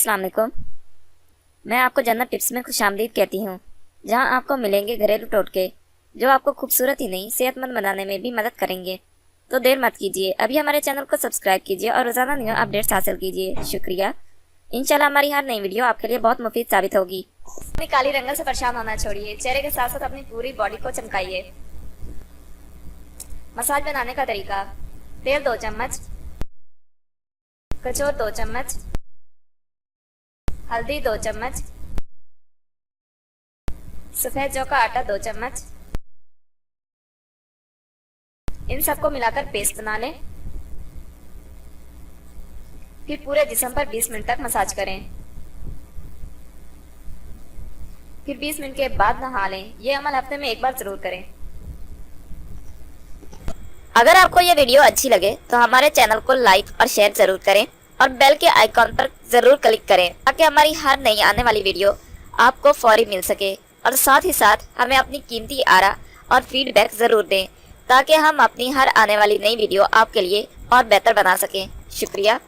अस्सलाम वालेकुम। मैं आपको जन्नत टिप्स में खुशामदीद कहती हूँ, जहाँ आपको मिलेंगे घरेलू टोटके जो आपको खूबसूरत ही नहीं सेहतमंद बनाने में भी मदद करेंगे। तो देर मत कीजिए, अभी हमारे चैनल को सब्सक्राइब कीजिए और रोज़ाना न्यू अपडेट्स हासिल कीजिए। शुक्रिया। इंशाल्लाह हमारी हर नई वीडियो आपके लिए बहुत मुफीद साबित होगी। अपनी काली रंगल से परेशान होना छोड़िए, चेहरे के साथ साथ अपनी पूरी बॉडी को चमकाइए। मसाज बनाने का तरीका: तेल 2 चम्मच, कचौर 2 चम्मच, हल्दी 2 चम्मच, सफेद जौ का आटा 2 चम्मच। इन सबको मिलाकर पेस्ट बना लें। फिर पूरे जिस्म पर 20 मिनट तक मसाज करें। फिर 20 मिनट के बाद नहा लें। ये अमल हफ्ते में एक बार जरूर करें। अगर आपको ये वीडियो अच्छी लगे तो हमारे चैनल को लाइक और शेयर जरूर करें और बेल के आइकॉन पर जरूर क्लिक करें ताकि हमारी हर नई आने वाली वीडियो आपको फौरी मिल सके। और साथ ही साथ हमें अपनी कीमती आरा और फीडबैक जरूर दें ताकि हम अपनी हर आने वाली नई वीडियो आपके लिए और बेहतर बना सकें। शुक्रिया।